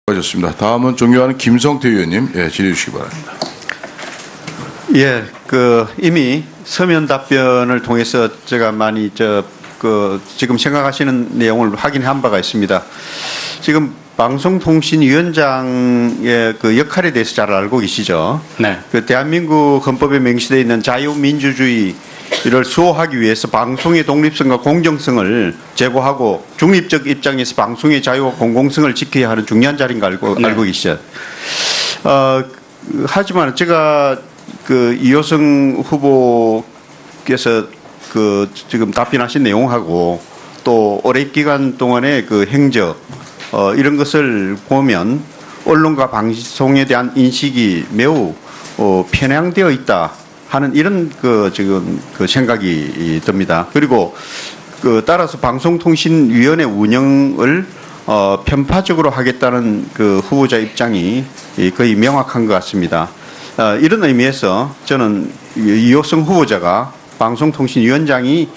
수고하셨습니다. 다음은 존경하는 김성태 의원님, 질의해 주시기 바랍니다. 예, 이미 서면 답변을 통해서 제가 많이 지금 생각하시는 내용을 확인한 바가 있습니다. 지금 방송통신위원장의 그 역할에 대해서 잘 알고 계시죠? 네. 대한민국 헌법에 명시되어 있는 자유민주주의를 수호하기 위해서 방송의 독립성과 공정성을 제고하고 중립적 입장에서 방송의 자유와 공공성을 지켜야 하는 중요한 자리인 거 알고 계시죠? 하지만 제가 이호성 후보께서 지금 답변하신 내용하고 또 오랜 기간 동안의 행적 이런 것을 보면 언론과 방송에 대한 인식이 매우 편향되어 있다 하는 이런 지금 생각이 듭니다. 그리고 따라서 방송통신위원회 운영을 편파적으로 하겠다는 후보자 입장이 거의 명확한 것 같습니다. 이런 의미에서 저는 이호성 후보자가 방송통신위원장이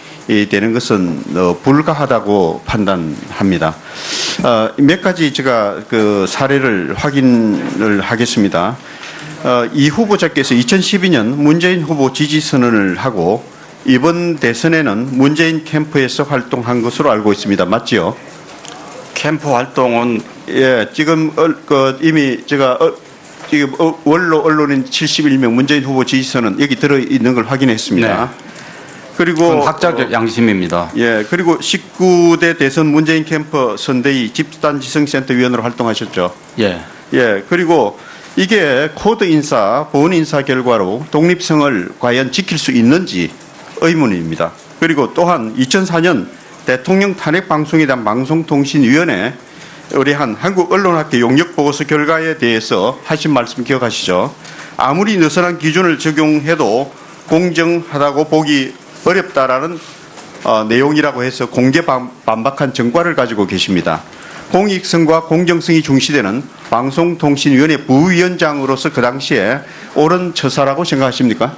되는 것은 불가하다고 판단합니다. 몇 가지 제가 사례를 확인을 하겠습니다. 이 후보자께서 2012년 문재인 후보 지지 선언을 하고 이번 대선에는 문재인 캠프에서 활동한 것으로 알고 있습니다. 맞지요? 캠프 활동은 지금 이미 제가 지금 원로 언론인 71명 문재인 후보 지지 선언 여기 들어 있는 걸 확인했습니다. 네. 그리고 학자적 양심입니다. 그리고 19대 대선 문재인 캠프 선대위 집단지성센터 위원으로 활동하셨죠. 그리고 이게 코드 인사, 보훈 인사 결과로 독립성을 과연 지킬 수 있는지 의문입니다. 그리고 또한 2004년 대통령 탄핵 방송에 대한 방송통신위원회 의뢰한 한국언론학회 용역보고서 결과에 대해서 하신 말씀 기억하시죠? 아무리 느슨한 기준을 적용해도 공정하다고 보기 어렵다라는 내용이라고 해서 공개 반박한 정과를 가지고 계십니다. 공익성과 공정성이 중시되는 방송통신위원회 부위원장으로서 그 당시에 옳은 처사라고 생각하십니까?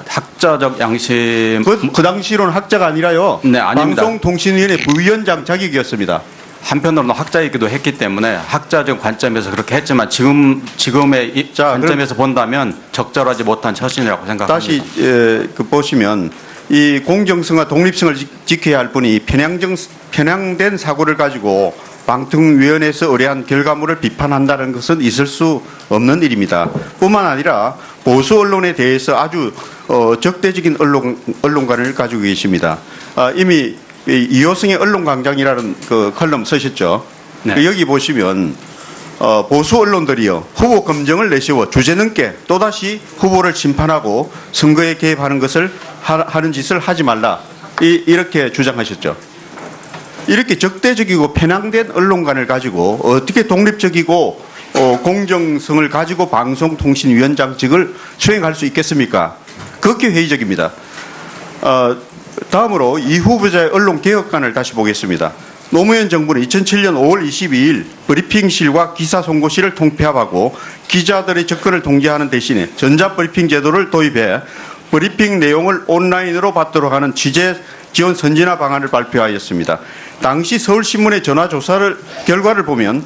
학자적 양심. 그 당시로는 학자가 아니라요. 네, 아닙니다. 방송통신위원회 부위원장 자격이었습니다. 한편으로는 학자이기도 했기 때문에 학자적 관점에서 그렇게 했지만 지금의 관점에서 본다면 적절하지 못한 처신이라고 생각합니다. 다시 보시면 이 공정성과 독립성을 지켜야 할 분이 편향된 사고를 가지고 방통위원회에서 의뢰한 결과물을 비판한다는 것은 있을 수 없는 일입니다. 뿐만 아니라 보수 언론에 대해서 아주 적대적인 언론관을 가지고 계십니다. 이미 이호성의 언론광장이라는 컬럼 쓰셨죠. 네. 여기 보시면 보수 언론들이요 후보 검증을 내세워 주제넘게 또다시 후보를 심판하고 선거에 개입하는 것을 하는 짓을 하지 말라 이렇게 주장하셨죠. 이렇게 적대적이고 편향된 언론관을 가지고 어떻게 독립적이고 공정성을 가지고 방송통신위원장직을 수행할 수 있겠습니까? 극히 회의적입니다. 다음으로 이 후보자의 언론개혁관을 다시 보겠습니다. 노무현 정부는 2007년 5월 22일 브리핑실과 기사송고실을 통폐합하고 기자들의 접근을 통제하는 대신에 전자브리핑 제도를 도입해 브리핑 내용을 온라인으로 받도록 하는 취재 지원 선진화 방안을 발표하였습니다. 당시 서울신문의 전화조사 결과를 보면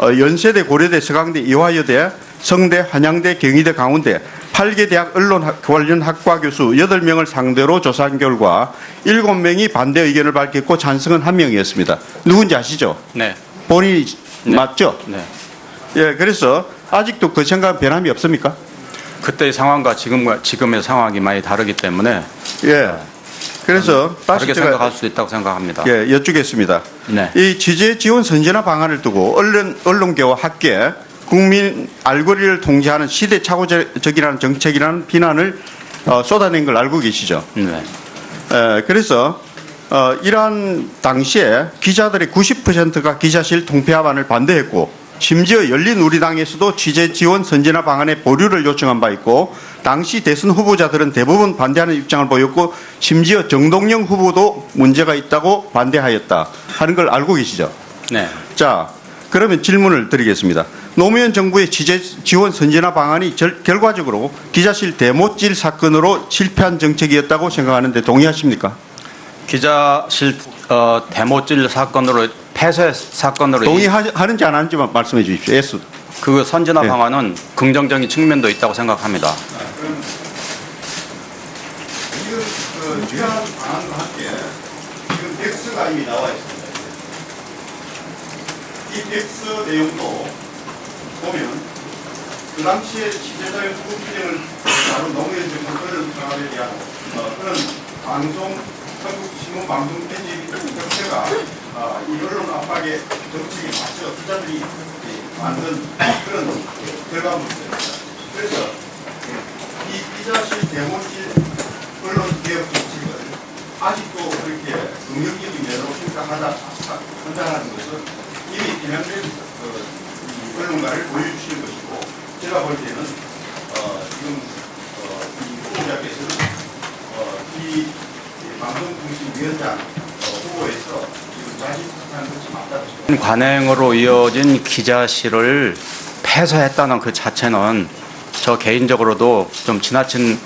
연세대, 고려대, 서강대, 이화여대, 성대, 한양대, 경희대, 강원대 8개 대학 언론 관련 학과 교수 8명을 상대로 조사한 결과 7명이 반대 의견을 밝혔고 찬성은 1명이었습니다. 누군지 아시죠? 네. 본인이 맞죠? 네. 그래서 아직도 그 생각은 변함이 없습니까? 그때의 상황과 지금의 상황이 많이 다르기 때문에 그래서 다시 다르게 생각할 수도 있다고 생각합니다. 여쭙겠습니다. 네. 이 취재 지원 선진화 방안을 두고 언론계와 학계, 국민 알고리를 통제하는 시대착오적이라는 정책이라는 비난을 쏟아낸 걸 알고 계시죠? 네. 그래서 이러한 당시에 기자들의 90%가 기자실 통폐합안을 반대했고 심지어 열린우리당에서도 취재 지원 선진화 방안의 보류를 요청한 바 있고 당시 대선 후보자들은 대부분 반대하는 입장을 보였고 심지어 정동영 후보도 문제가 있다고 반대하였다 하는 걸 알고 계시죠? 네. 자, 그러면 질문을 드리겠습니다. 노무현 정부의 취재 지원 선진화 방안이 결과적으로 기자실 대못질 사건으로 실패한 정책이었다고 생각하는데 동의하십니까? 기자실 대못질 사건으로 폐쇄 사건으로 동의하는지 안 하는지만 말씀해 주십시오. 예스. 그 선진화 네. 방안은 긍정적인 측면도 있다고 생각합니다. 지금 주요한 방안과 함께 지금 덱스가 이미 나와 있습니다. 이 덱스 내용도 보면 그 당시에 시대사회 후보 규정을 다룬 노무현 정부 그런 상황에 대한 그런 방송, 한국 신문 방송 편집 정체가 이 언론 압박의 정책에 맞춰 기자들이 만든 그런 결과물입니다. 그래서 이 기자실, 대본실, 언론 개혁 정책을 아직도 그렇게 긍정적인 면으로 한다는 것은 이미 대명된 언론가를 보여주시는 것이고, 제가 볼 때는 지금 이 후보자께서는 이 방송통신위원장 후보에서 지금 자신하는 것이 맞다고 생각합니다. 관행으로 이어진 기자실을 폐쇄했다는 그 자체는 저 개인적으로도 좀 지나친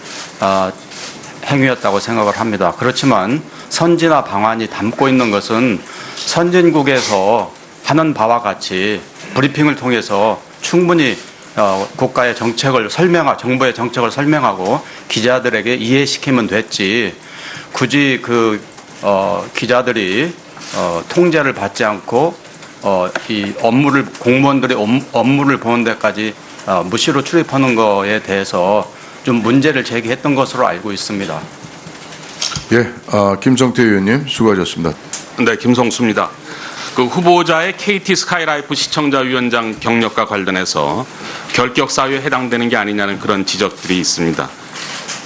행위였다고 생각을 합니다. 그렇지만 선진화 방안이 담고 있는 것은 선진국에서 하는 바와 같이 브리핑을 통해서 충분히 국가의 정책을 정부의 정책을 설명하고 기자들에게 이해시키면 됐지, 굳이 그 기자들이 통제를 받지 않고 이 공무원들이 업무를 보는 데까지 무시로 출입하는 거에 대해서 좀 문제를 제기했던 것으로 알고 있습니다. 예, 김성태 의원님 수고하셨습니다. 네, 김성수입니다. 그 후보자의 KT 스카이라이프 시청자위원장 경력과 관련해서 결격 사유에 해당되는 게 아니냐는 그런 지적들이 있습니다.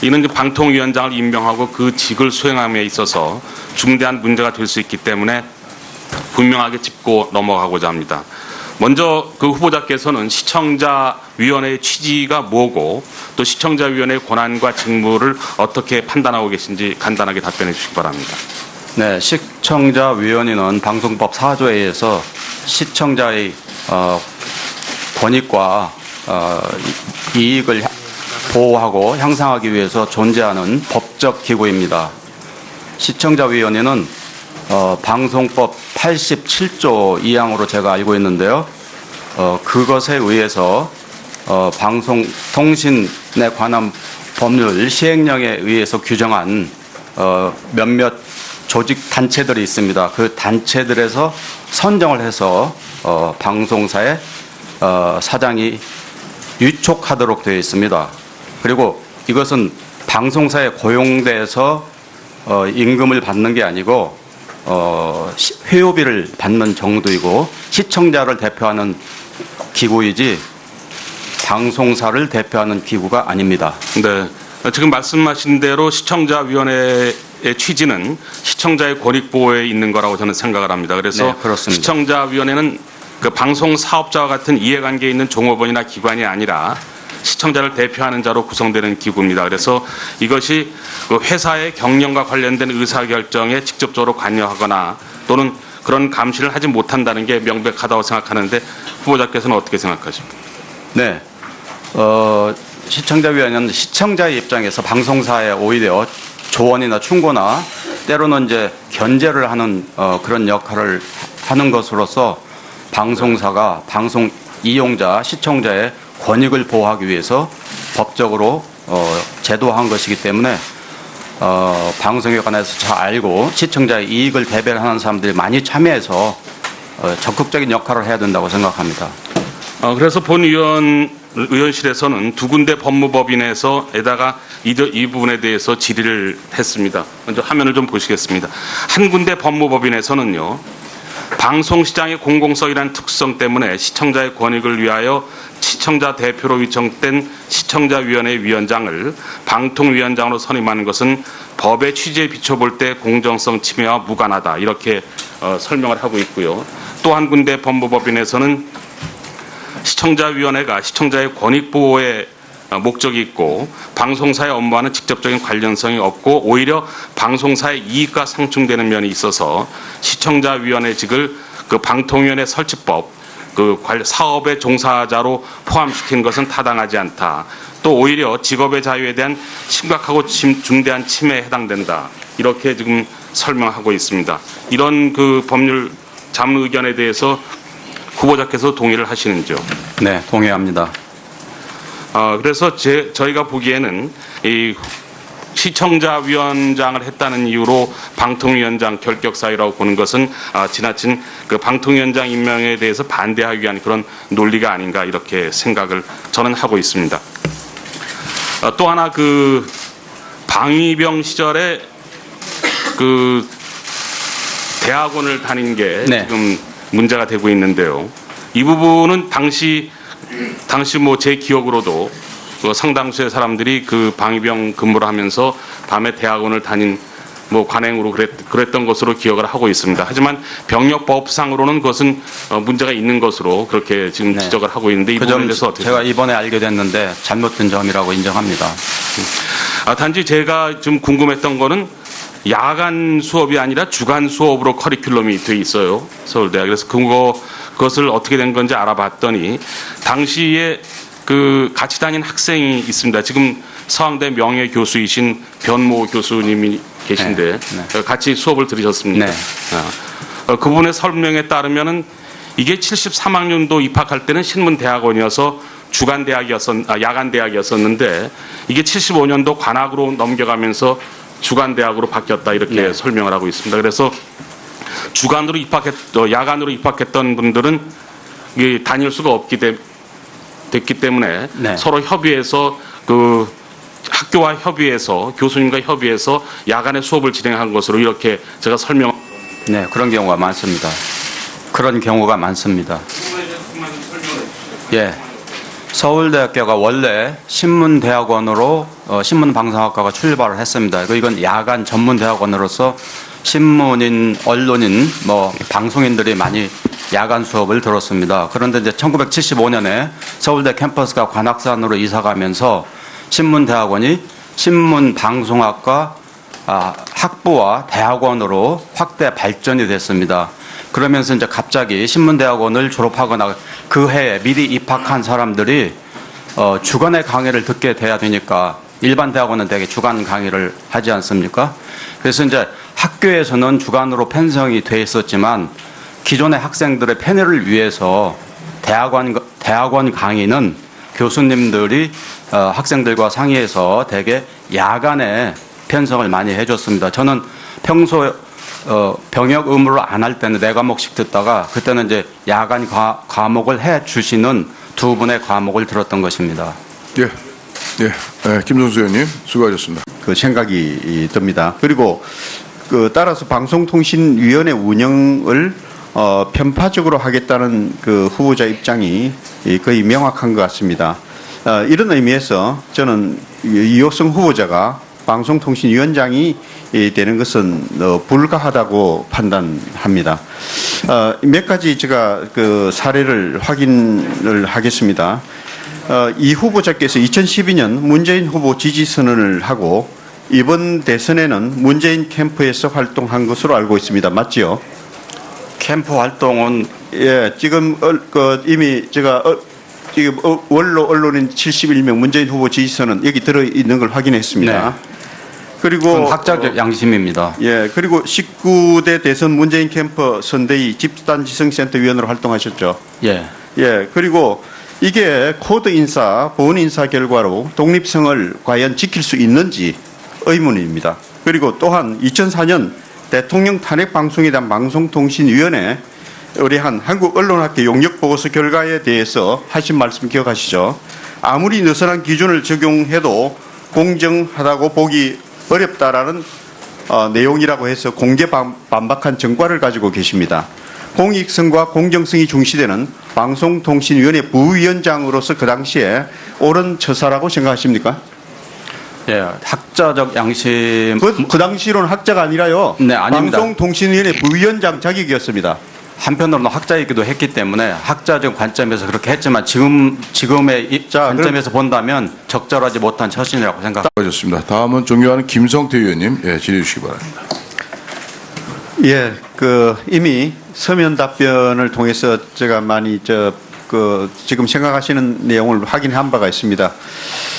이는 이제 방통위원장을 임명하고 그 직을 수행함에 있어서 중대한 문제가 될 수 있기 때문에 분명하게 짚고 넘어가고자 합니다. 먼저 그 후보자께서는 시청자위원회의 취지가 뭐고 또 시청자위원회의 권한과 직무를 어떻게 판단하고 계신지 간단하게 답변해 주시기 바랍니다. 네, 시청자위원회는 방송법 4조에 의해서 시청자의 권익과 이익을 보호하고 향상하기 위해서 존재하는 법적 기구입니다. 시청자위원회는 방송법 87조 2항으로 제가 알고 있는데요. 그것에 의해서 방송통신에 관한 법률 시행령에 의해서 규정한 몇몇 조직 단체들이 있습니다. 그 단체들에서 선정을 해서 방송사의 사장이 위촉하도록 되어 있습니다. 그리고 이것은 방송사에 고용돼서 임금을 받는 게 아니고 회요비를 받는 정도이고 시청자를 대표하는 기구이지 방송사를 대표하는 기구가 아닙니다. 네, 지금 말씀하신 대로 시청자위원회의 취지는 시청자의 권익 보호에 있는 거라고 저는 생각을 합니다. 그래서 네, 그렇습니다. 시청자위원회는 그 방송 사업자와 같은 이해관계에 있는 종업원이나 기관이 아니라 시청자를 대표하는 자로 구성되는 기구입니다. 그래서 이것이 그 회사의 경영과 관련된 의사결정에 직접적으로 관여하거나 또는 그런 감시를 하지 못한다는 게 명백하다고 생각하는데 후보자께서는 어떻게 생각하십니까? 네, 시청자위원회는 시청자의 입장에서 방송사에 오히려 조언이나 충고나 때로는 이제 견제를 하는 그런 역할을 하는 것으로서 방송사가 방송 이용자, 시청자의 권익을 보호하기 위해서 법적으로 제도화한 것이기 때문에 방송에 관해서 잘 알고 시청자의 이익을 대변하는 사람들이 많이 참여해서 적극적인 역할을 해야 된다고 생각합니다. 그래서 본 의원실에서는 두 군데 법무법인에서에다가 이 부분에 대해서 질의를 했습니다. 먼저 화면을 좀 보시겠습니다. 한 군데 법무법인에서는요, 방송시장의 공공성이라는 특성 때문에 시청자의 권익을 위하여 시청자 대표로 위촉된 시청자위원회 위원장을 방통위원장으로 선임하는 것은 법의 취지에 비춰볼 때 공정성 침해와 무관하다, 이렇게 설명을 하고 있고요. 또 한 군데 법무법인에서는 시청자위원회가 시청자의 권익 보호에 목적이 있고 방송사의 업무와는 직접적인 관련성이 없고 오히려 방송사의 이익과 상충되는 면이 있어서 시청자위원회직을 그 방통위원회 설치법 그 사업의 종사자로 포함시킨 것은 타당하지 않다. 또 오히려 직업의 자유에 대한 심각하고 중대한 침해에 해당된다. 이렇게 지금 설명하고 있습니다. 이런 그 법률 자문 의견에 대해서 후보자께서 동의를 하시는지요? 네, 동의합니다. 그래서 저희가 보기에는 이 시청자위원장을 했다는 이유로 방통위원장 결격 사유라고 보는 것은 지나친 그 방통위원장 임명에 대해서 반대하기 위한 그런 논리가 아닌가 이렇게 생각을 저는 하고 있습니다. 또 하나 그 방위병 시절에 그 대학원을 다닌 게 네. 지금 문제가 되고 있는데요. 이 부분은 당시 뭐 제 기억으로도 상당수의 사람들이 그 방위병 근무를 하면서 밤에 대학원을 다닌 뭐 관행으로 그랬던 것으로 기억을 하고 있습니다. 하지만 병력법상으로는 그것은 문제가 있는 것으로 그렇게 지금 네. 지적을 하고 있는데 이 그 부분에 점 대해서 어떻게 제가 이번에 알게 됐는데 잘못된 점이라고 인정합니다. 단지 제가 좀 궁금했던 거는 야간 수업이 아니라 주간 수업으로 커리큘럼이 돼 있어요. 서울대. 그래서 그것을 어떻게 된 건지 알아봤더니 당시에 그 같이 다닌 학생이 있습니다. 지금 서강대 명예 교수이신 변모 교수님이 계신데 네. 같이 수업을 들으셨습니다. 네. 그분의 설명에 따르면은 이게 73학년도 입학할 때는 신문대학원이어서 야간 대학이었었는데 이게 75년도 관악으로 넘겨가면서 주간 대학으로 바뀌었다 이렇게 네. 설명을 하고 있습니다. 그래서 야간으로 입학했던 분들은 이게 다닐 수가 됐기 때문에 네. 서로 협의해서 그 학교와 협의해서 교수님과 협의해서 야간에 수업을 진행한 것으로 이렇게 제가 네, 그런 경우가 많습니다. 그런 경우가 많습니다. 예. 서울대학교가 원래 신문대학원으로 신문방송학과가 출발을 했습니다. 이건 야간 전문대학원으로서 신문인, 언론인, 뭐 방송인들이 많이 야간 수업을 들었습니다. 그런데 이제 1975년에 서울대 캠퍼스가 관악산으로 이사가면서 신문대학원이 신문방송학과 학부와 대학원으로 확대 발전이 됐습니다. 그러면서 이제 갑자기 신문대학원을 졸업하거나 그 해에 미리 입학한 사람들이 주간의 강의를 듣게 돼야 되니까 일반 대학원은 대개 주간 강의를 하지 않습니까? 그래서 이제 학교에서는 주간으로 편성이 돼 있었지만 기존의 학생들의 편의를 위해서 대학원 강의는 교수님들이 학생들과 상의해서 대개 야간에 편성을 많이 해줬습니다. 저는 평소 병역 의무를 안 할 때는 4과목씩 듣다가 그때는 이제 야간 과목을 해 주시는 두 분의 과목을 들었던 것입니다. 예, 김성수 의원님 수고하셨습니다. 그 생각이 듭니다. 그리고 그 따라서 방송통신위원회 운영을 편파적으로 하겠다는 그 후보자 입장이 거의 명확한 것 같습니다. 이런 의미에서 저는 이호성 후보자가 방송통신위원장이 되는 것은 불가하다고 판단합니다. 몇 가지 제가 그 사례를 확인을 하겠습니다. 이 후보자께서 2012년 문재인 후보 지지 선언을 하고 이번 대선에는 문재인 캠프에서 활동한 것으로 알고 있습니다. 맞지요? 캠프 활동은 예, 지금 이미 제가 지금 원로 언론인 71명 문재인 후보 지지 선언 여기 들어 있는 걸 확인했습니다. 네. 그리고 학자적 양심입니다. 예, 그리고 19대 대선 문재인 캠프 선대위 집단지성센터 위원으로 활동하셨죠. 예. 예, 그리고 이게 코드 인사, 보훈 인사 결과로 독립성을 과연 지킬 수 있는지 의문입니다. 그리고 또한 2004년 대통령 탄핵 방송에 대한 방송통신위원회 의뢰한 한국언론학회 용역보고서 결과에 대해서 하신 말씀 기억하시죠? 아무리 느슨한 기준을 적용해도 공정하다고 보기 어렵다라는 내용이라고 해서 공개 반박한 정과를 가지고 계십니다. 공익성과 공정성이 중시되는 방송통신위원회 부위원장으로서 그 당시에 옳은 처사라고 생각하십니까? 예, 학자적 양심. 그 당시로는 학자가 아니라요. 네, 아닙니다. 방송통신위원회 부위원장 자격이었습니다. 한편으로는 학자이기도 했기 때문에 학자적 관점에서 그렇게 했지만 지금의 관점에서 본다면 적절하지 못한 처신이라고 생각합니다. 수고하셨습니다. 다음은 존경하는 김성태 의원님 질의해 주시기 바랍니다. 예, 이미 서면 답변을 통해서 제가 많이 지금 생각하시는 내용을 확인한 바가 있습니다.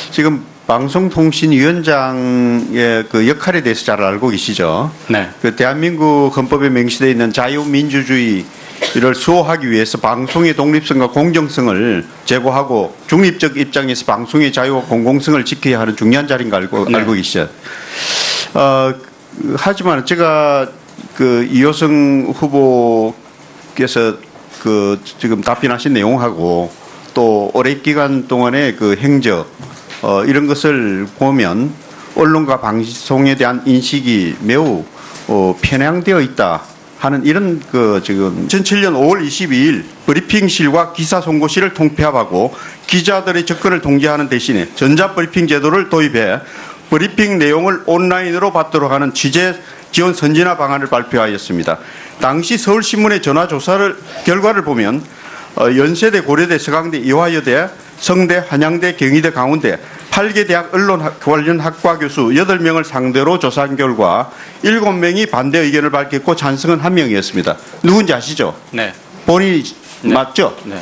지금 방송통신위원장의 그 역할에 대해서 잘 알고 계시죠? 네. 그 대한민국 헌법에 명시되어 있는 자유민주주의 이를 수호하기 위해서 방송의 독립성과 공정성을 제고하고 중립적 입장에서 방송의 자유와 공공성을 지켜야 하는 중요한 자리인 거 알고 계시죠? 하지만 제가 그 이호성 후보께서 그 지금 답변하신 내용하고 또 오랜 기간 동안의 그 행적 이런 것을 보면 언론과 방송에 대한 인식이 매우 편향되어 있다 하는 이런 그 지금 2007년 5월 22일 브리핑실과 기사 송고실을 통폐합하고 기자들의 접근을 통제하는 대신에 전자브리핑 제도를 도입해 브리핑 내용을 온라인으로 받도록 하는 취재 지원 선진화 방안을 발표하였습니다. 당시 서울신문의 전화조사 결과를 보면 연세대, 고려대, 서강대, 이화여대, 성대, 한양대, 경희대, 강원대 8개 대학 언론 관련 학과 교수 8명을 상대로 조사한 결과 7명이 반대 의견을 밝혔고 찬성은 1명이었습니다. 누군지 아시죠? 네. 본인이 네. 맞죠? 네.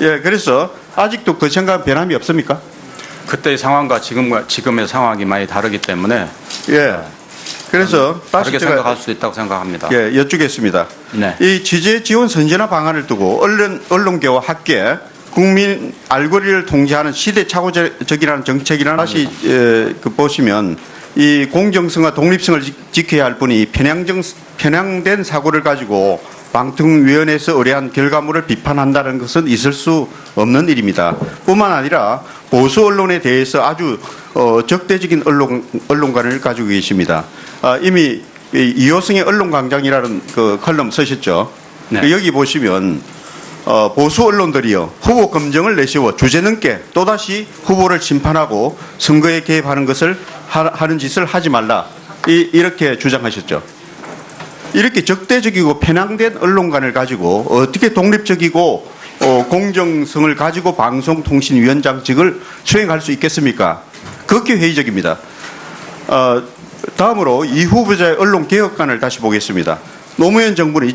예, 그래서 아직도 그 생각은 변함이 없습니까? 그때의 상황과 지금의 상황이 많이 다르기 때문에 예. 그래서 다시 다르게 제가 생각할 수도 있다고 생각합니다. 예, 여쭙겠습니다. 네. 이 취재 지원 선진화 방안을 두고 언론계와 학계, 국민 알고리를 통제하는 시대착오적이라는 정책이라는 다시 그 보시면 이 공정성과 독립성을 지켜야 할 분이 편향된 사고를 가지고 방통위원회에서 의뢰한 결과물을 비판한다는 것은 있을 수 없는 일입니다. 뿐만 아니라 보수 언론에 대해서 아주 적대적인 언론관을 가지고 계십니다. 이미 이호성의 언론광장이라는 그 컬럼 쓰셨죠. 네. 여기 보시면 보수 언론들이요 후보 검증을 내세워 주제넘게 또다시 후보를 심판하고 선거에 개입하는 것을 하는 짓을 하지 말라 이렇게 주장하셨죠. 이렇게 적대적이고 편향된 언론관을 가지고 어떻게 독립적이고 공정성을 가지고 방송통신위원장직을 수행할 수 있겠습니까? 극히 회의적입니다. 다음으로 이 후보자의 언론개혁관을 다시 보겠습니다. 노무현 정부는